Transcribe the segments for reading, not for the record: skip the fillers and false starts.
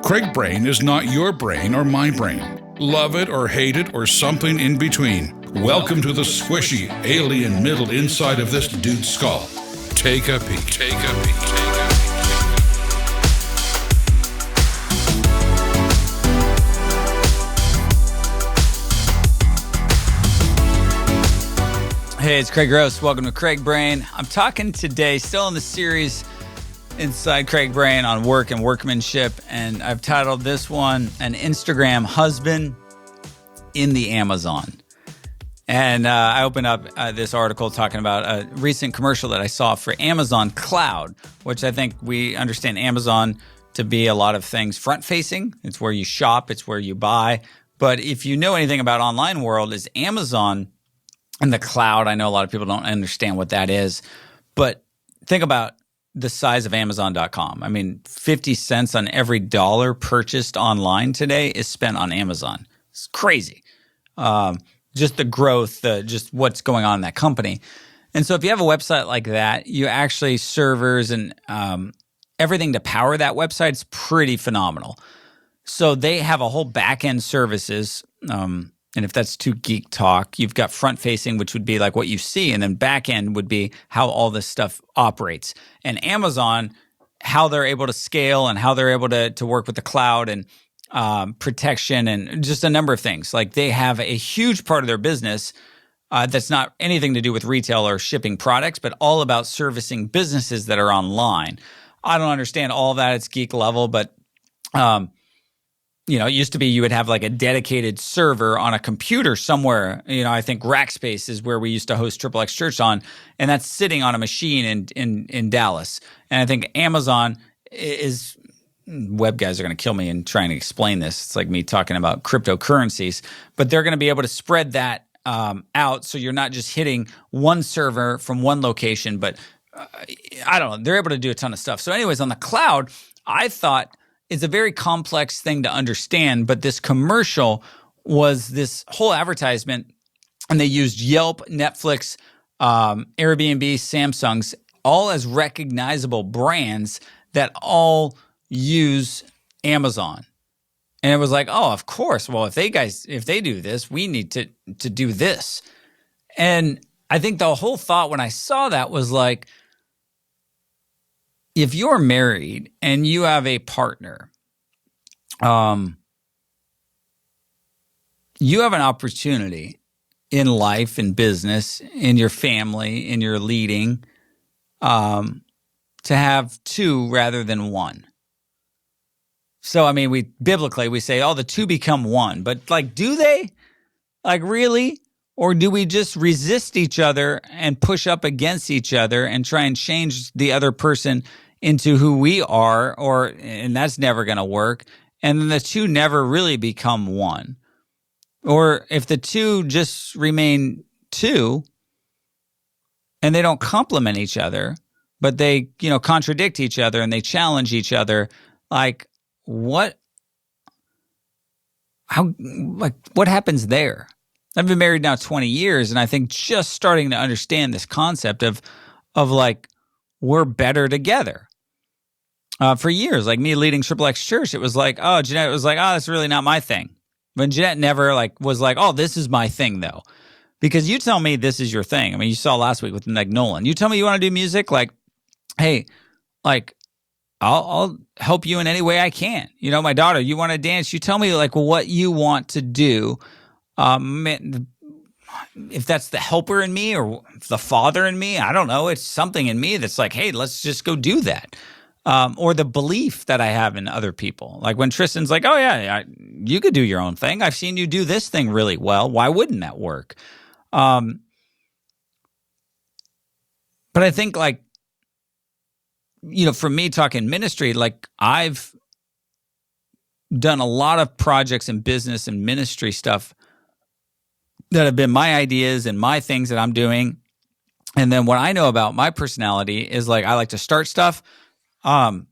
Craig Brain is not your brain or my brain. Love it or hate it or something in between. Welcome to the squishy, alien middle inside of this dude's skull. Take a peek. Take a peek. Hey, it's Craig Gross. Welcome to Craig Brain. I'm talking today, still in the series inside Craig Brain on work and workmanship, and I've titled this one, An Instagram Husband in the Amazon. And I opened up this article talking about a recent commercial that I saw for Amazon Cloud, which I think we understand Amazon to be a lot of things front-facing. It's where you shop, it's where you buy. But if you know anything about online world, is Amazon and the cloud. I know a lot of people don't understand what that is, but think about the size of Amazon.com. I mean, 50 cents on every dollar purchased online today is spent on Amazon. It's crazy. Just the growth, just what's going on in that company. And so if you have a website like that, you actually servers and everything to power that website is pretty phenomenal. So they have a whole back-end services. And if that's too geek talk, you've got front-facing, which would be like what you see, and then back-end would be how all this stuff operates. And Amazon, how they're able to scale and how they're able to work with the cloud and protection and just a number of things. Like they have a huge part of their business that's not anything to do with retail or shipping products, but all about servicing businesses that are online. I don't understand all that. It's geek level, but it used to be you would have like a dedicated server on a computer somewhere. I think Rackspace is where we used to host XXX Church on, and that's sitting on a machine in Dallas. And I think Amazon is – web guys are going to kill me in trying to explain this. It's like me talking about cryptocurrencies. But they're going to be able to spread that out so you're not just hitting one server from one location. But I don't know. They're able to do a ton of stuff. So anyways, on the cloud, I thought – it's a very complex thing to understand, but this commercial was this whole advertisement, and they used Yelp, Netflix, Airbnb, Samsung's, all as recognizable brands that all use Amazon. And it was like, oh, of course. Well, if they do this, we need to do this. And I think the whole thought when I saw that was like, if you're married and you have a partner, you have an opportunity in life, in business, in your family, in your leading, to have two rather than one. So, I mean, biblically we say, oh, the two become one. But like, do they? Like, really? Or do we just resist each other and push up against each other and try and change the other person into who we are, and that's never going to work. And then the two never really become one. Or if the two just remain two and they don't complement each other, but they, contradict each other and they challenge each other, like what happens there? I've been married now 20 years, and I think just starting to understand this concept of like, we're better together. For years, like me leading XXX Church, it was like, oh, Jeanette was like, oh, that's really not my thing. But Jeanette never was like, oh, this is my thing though. Because you tell me this is your thing. I mean, you saw last week with Meg Nolan. You tell me you want to do music, like, hey, like, I'll help you in any way I can. My daughter, you want to dance, you tell me like what you want to do. If that's the helper in me or the father in me, I don't know. It's something in me that's like, hey, let's just go do that. Or the belief that I have in other people. Like when Tristan's like, oh, yeah, you could do your own thing. I've seen you do this thing really well. Why wouldn't that work? But I think like, for me talking ministry, like I've done a lot of projects in business and ministry stuff that have been my ideas and my things that I'm doing. And then what I know about my personality is like, I like to start stuff. I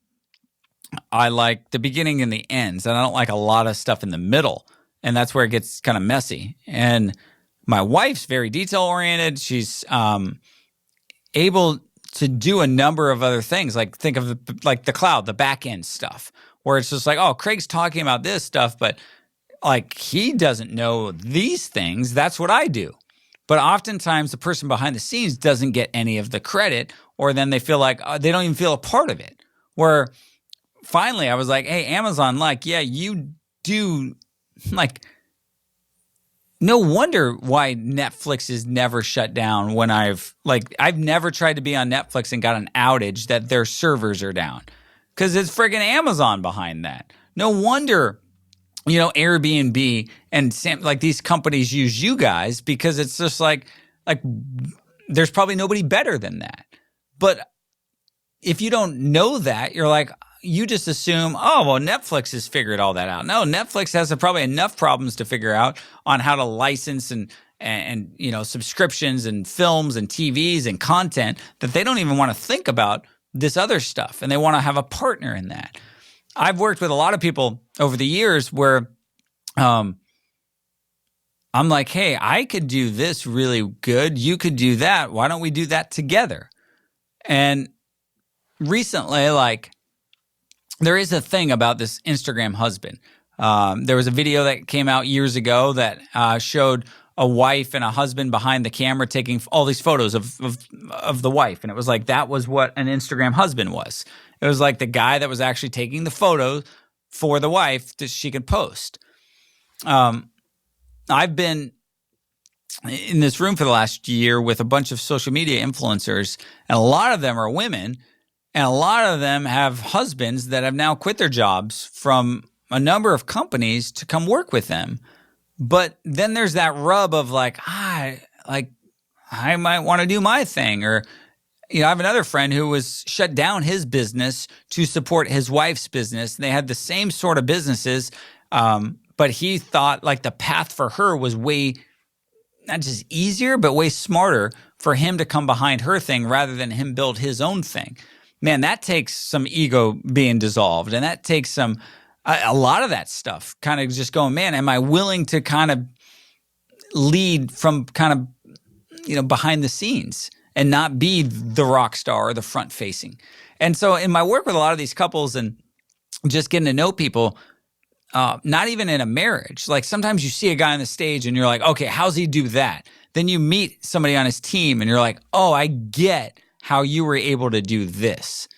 like the beginning and the ends, and I don't like a lot of stuff in the middle, and that's where it gets kind of messy. And my wife's very detail-oriented. She's able to do a number of other things, like think of like the cloud, the back-end stuff, where it's just like, oh, Craig's talking about this stuff, but like he doesn't know these things. That's what I do. But oftentimes the person behind the scenes doesn't get any of the credit, or then they feel like they don't even feel a part of it. Where finally I was like, hey, Amazon, like, yeah, you do, like, no wonder why Netflix is never shut down when I've never tried to be on Netflix and got an outage that their servers are down. Because it's friggin' Amazon behind that. No wonder, Airbnb and like these companies use you guys, because it's just like there's probably nobody better than that. But if you don't know that, you're like, you just assume, oh, well, Netflix has figured all that out. No, Netflix has probably enough problems to figure out on how to license and subscriptions and films and TVs and content that they don't even want to think about this other stuff, and they want to have a partner in that. I've worked with a lot of people over the years where I'm like, hey, I could do this really good. You could do that. Why don't we do that together? And recently, there is a thing about this Instagram husband. There was a video that came out years ago that showed a wife and a husband behind the camera taking all these photos of the wife. And it was like, that was what an Instagram husband was. It was like the guy that was actually taking the photos for the wife that she could post. I've been in this room for the last year with a bunch of social media influencers, and a lot of them are women, and a lot of them have husbands that have now quit their jobs from a number of companies to come work with them. But then there's that rub of I might want to do my thing. Or, I have another friend who was shut down his business to support his wife's business. They had the same sort of businesses, but he thought the path for her was way, not just easier, but way smarter for him to come behind her thing rather than him build his own thing. Man, that takes some ego being dissolved, and that takes a lot of that stuff kind of just going, man, am I willing to kind of lead from kind of, behind the scenes and not be the rock star or the front facing? And so in my work with a lot of these couples and just getting to know people, not even in a marriage, sometimes you see a guy on the stage and you're like, okay, how's he do that? Then you meet somebody on his team and you're like, oh, I get how you were able to do this.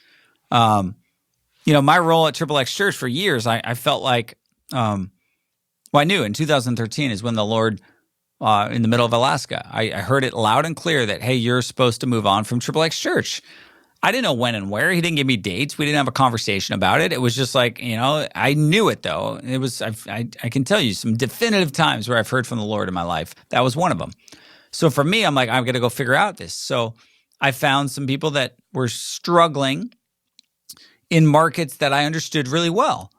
My role at Triple X Church for years, I felt like, I knew in 2013 is when the Lord, in the middle of Alaska, I heard it loud and clear that, hey, you're supposed to move on from Triple X Church. I didn't know when and where. He didn't give me dates. We didn't have a conversation about it. It was just I knew it though. It was, I can tell you some definitive times where I've heard from the Lord in my life. That was one of them. So for me, I'm like, I'm going to go figure out this. So I found some people that were struggling in markets that I understood really well.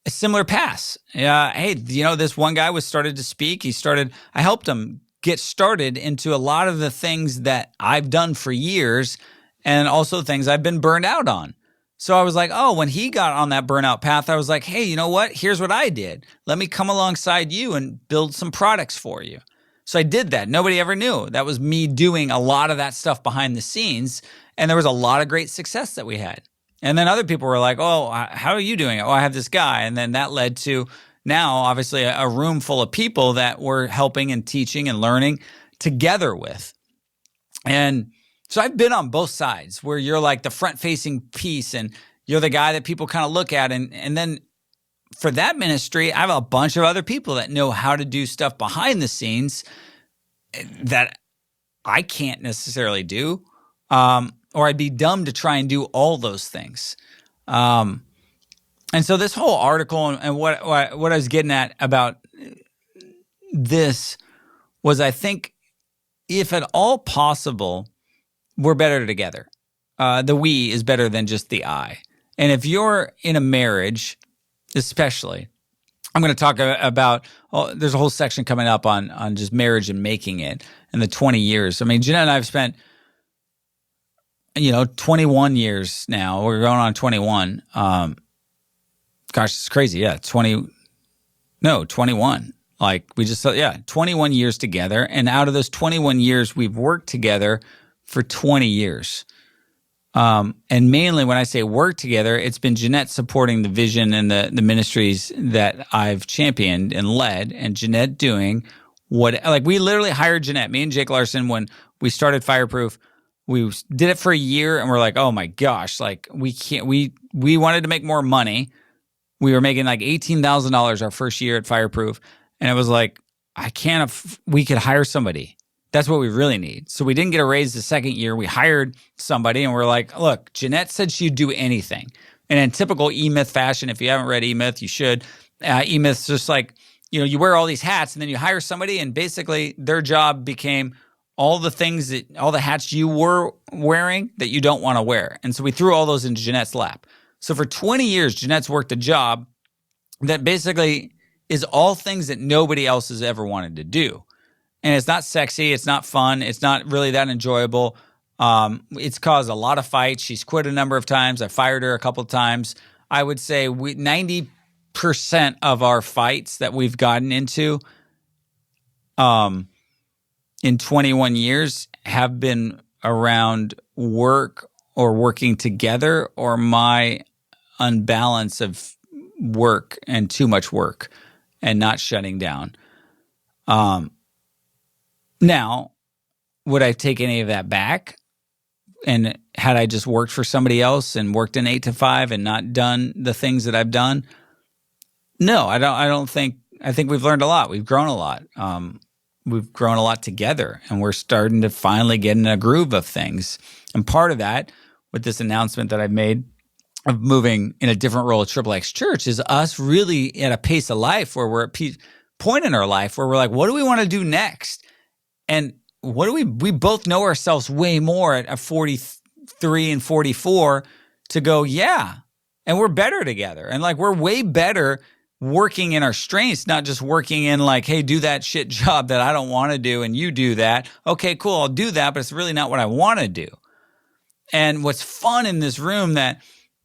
A similar pass. Hey, this one guy started to speak. I helped him get started into a lot of the things that I've done for years, and also things I've been burned out on. So I was like, oh, when he got on that burnout path, I was like, hey, you know what? Here's what I did. Let me come alongside you and build some products for you. So I did that. Nobody ever knew. That was me doing a lot of that stuff behind the scenes, and there was a lot of great success that we had. And then other people were like, oh, how are you doing it? Oh, I have this guy. And then that led to now, obviously, a room full of people that we're helping and teaching and learning together with. And so I've been on both sides where you're like the front-facing piece and you're the guy that people kind of look at. And then for that ministry, I have a bunch of other people that know how to do stuff behind the scenes that I can't necessarily do. Or I'd be dumb to try and do all those things. And so this whole article and what I was getting at about this was, I think, if at all possible, we're better together. The we is better than just the I. And if you're in a marriage, especially, I'm going to talk about, there's a whole section coming up on just marriage and making it and the 20 years. I mean, Jeanette and I have spent 21 years now. We're going on 21. Gosh, it's crazy. Yeah, 21. We just, 21 years together. And out of those 21 years, we've worked together for 20 years. And mainly when I say work together, it's been Jeanette supporting the vision and the ministries that I've championed and led, and Jeanette doing we literally hired Jeanette, me and Jake Larson, when we started Fireproof. We did it for a year and we're like, oh my gosh, like we can't, we wanted to make more money. We were making like $18,000 our first year at Fireproof. And it was like, we could hire somebody. That's what we really need. So we didn't get a raise the second year. We hired somebody and we're like, look, Jeanette said she'd do anything. And in typical E-Myth fashion, if you haven't read E-Myth, you should. E-Myth's just like, you wear all these hats and then you hire somebody and basically their job became all the hats you were wearing that you don't want to wear. And so we threw all those into Jeanette's lap. So for 20 years, Jeanette's worked a job that basically is all things that nobody else has ever wanted to do. And it's not sexy. It's not fun. It's not really that enjoyable. It's caused a lot of fights. She's quit a number of times. I fired her a couple of times. I would say 90% of our fights that we've gotten into in 21 years have been around work or working together or my unbalance of work and too much work and not shutting down. Now, would I take any of that back? And had I just worked for somebody else and worked an 8 to 5 and not done the things that I've done? No, I don't think. I think we've learned a lot. We've grown a lot. We've grown a lot together, and we're starting to finally get in a groove of things. And part of that, with this announcement that I've made of moving in a different role at Triple X Church, is us really at a pace of life where we're at a point in our life where we're like, what do we want to do next? And what do we both know ourselves way more at 43 and 44 to go, yeah, and we're better together. And like, we're way better working in our strengths, not just working in like, hey, do that shit job that I don't want to do and you do that. Okay, cool, I'll do that, but it's really not what I want to do. And what's fun in this room that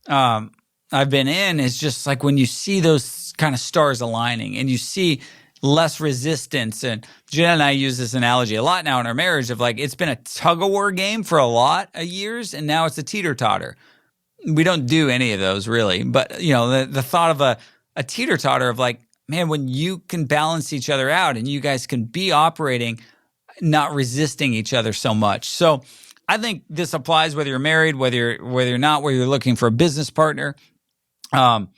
I've been in is just like when you see those kind of stars aligning and you see less resistance. And Jen and I use this analogy a lot now in our marriage of like, it's been a tug of war game for a lot of years and now it's a teeter-totter. We don't do any of those really, but the thought of a teeter-totter of like, man, when you can balance each other out and you guys can be operating, not resisting each other so much. So I think this applies whether you're married, whether you're not, whether you're looking for a business partner. And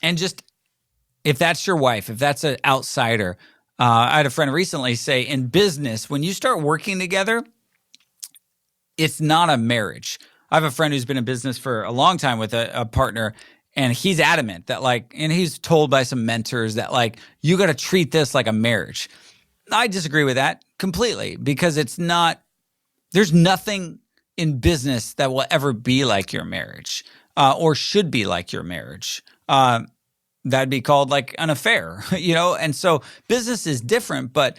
just, if that's your wife, if that's an outsider, I had a friend recently say in business, when you start working together, it's not a marriage. I have a friend who's been in business for a long time with a partner, and he's adamant that and he's told by some mentors that you got to treat this like a marriage. I disagree with that completely because there's nothing in business that will ever be like your marriage or should be like your marriage. That'd be called like an affair, And so business is different, but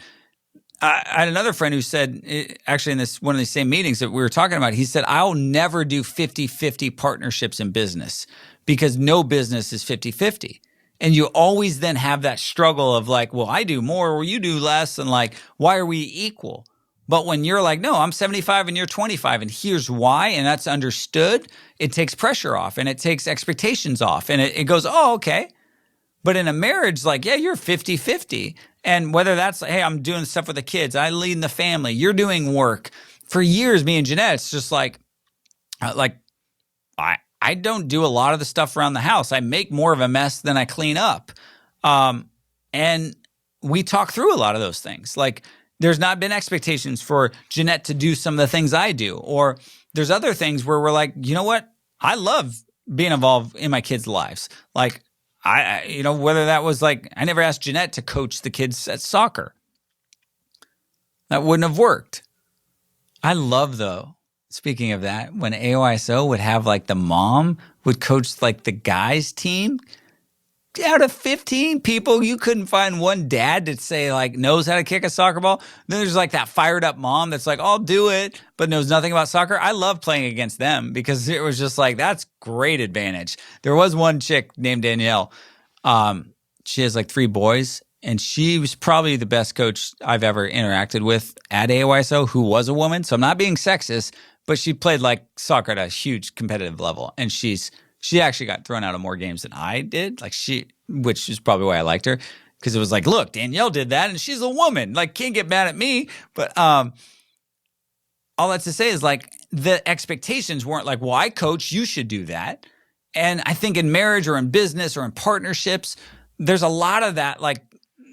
I had another friend who said, actually in one of these same meetings that we were talking about, he said, I'll never do 50-50 partnerships in business because no business is 50-50. And you always then have that struggle of like, well, I do more or you do less. And like, why are we equal? But when you're like, no, I'm 75 and you're 25 and here's why, and that's understood, it takes pressure off and it takes expectations off and it goes, oh, okay. But in a marriage, like, yeah, you're 50-50. And whether that's, hey, I'm doing stuff with the kids, I lead in the family, you're doing work. For years, me and Jeanette, it's just like I don't do a lot of the stuff around the house. I make more of a mess than I clean up. And we talk through a lot of those things. Like, there's not been expectations for Jeanette to do some of the things I do. Or there's other things where we're like, you know what? I love being involved in my kids' lives. Like, whether that was like, I never asked Jeanette to coach the kids at soccer. That wouldn't have worked. I love, though, speaking of that, when AOISO would have like the mom would coach like the guys team. Out of 15 people, you couldn't find one dad that say like knows how to kick a soccer ball. Then there's like that fired up mom that's like, I'll do it, but knows nothing about soccer. I love playing against them because it was just like, that's great advantage. There was one chick named Danielle. She has like 3 boys and she was probably the best coach I've ever interacted with at AOISO who was a woman. So I'm not being sexist, but she played like soccer at a huge competitive level. And she actually got thrown out of more games than I did. Which is probably why I liked her. Because it was like, look, Danielle did that and she's a woman. Like, can't get mad at me. But all that's to say is like the expectations weren't like, well, I coach, you should do that. And I think in marriage or in business or in partnerships, there's a lot of that, like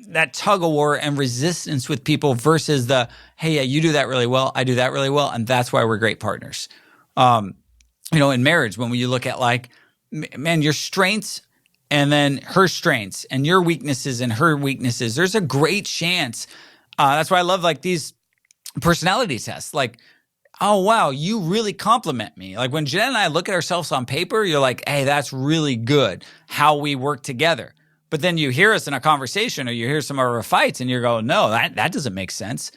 that tug of war and resistance with people versus the, hey, yeah, you do that really well, I do that really well, and that's why we're great partners. In marriage, when you look at like, man, your strengths and then her strengths and your weaknesses and her weaknesses, there's a great chance. That's why I love like these personality tests. Like, oh, wow, you really compliment me. Like when Jen and I look at ourselves on paper, you're like, hey, that's really good how we work together. But then you hear us in a conversation or you hear some of our fights and you go, no, that doesn't make sense.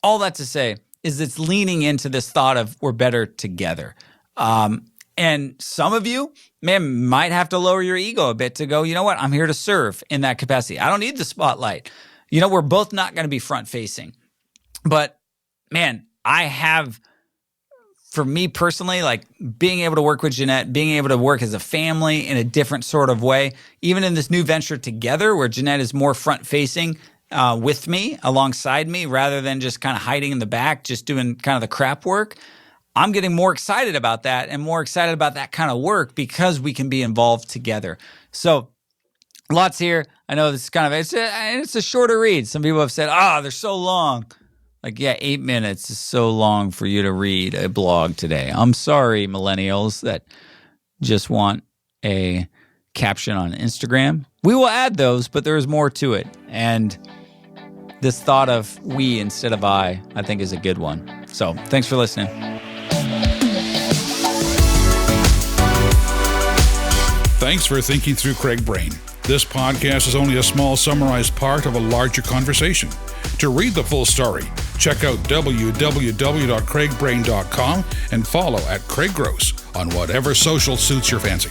All that to say is it's leaning into this thought of we're better together. And some of you, man, might have to lower your ego a bit to go, you know what, I'm here to serve in that capacity. I don't need the spotlight. We're both not going to be front facing. But man, I have, for me personally, like being able to work with Jeanette, being able to work as a family in a different sort of way, even in this new venture together where Jeanette is more front facing with me, alongside me, rather than just kind of hiding in the back, just doing kind of the crap work. I'm getting more excited about that and more excited about that kind of work because we can be involved together. So lots here. I know this is kind of, it's a shorter read. Some people have said, they're so long. Like, yeah, 8 minutes is so long for you to read a blog today. I'm sorry, millennials that just want a caption on Instagram. We will add those, but there is more to it. And this thought of we instead of I think is a good one. So thanks for listening. Thanks for thinking through Craig Brain. This podcast is only a small summarized part of a larger conversation. To read the full story, check out www.craigbrain.com and follow @Craig Gross on whatever social suits your fancy.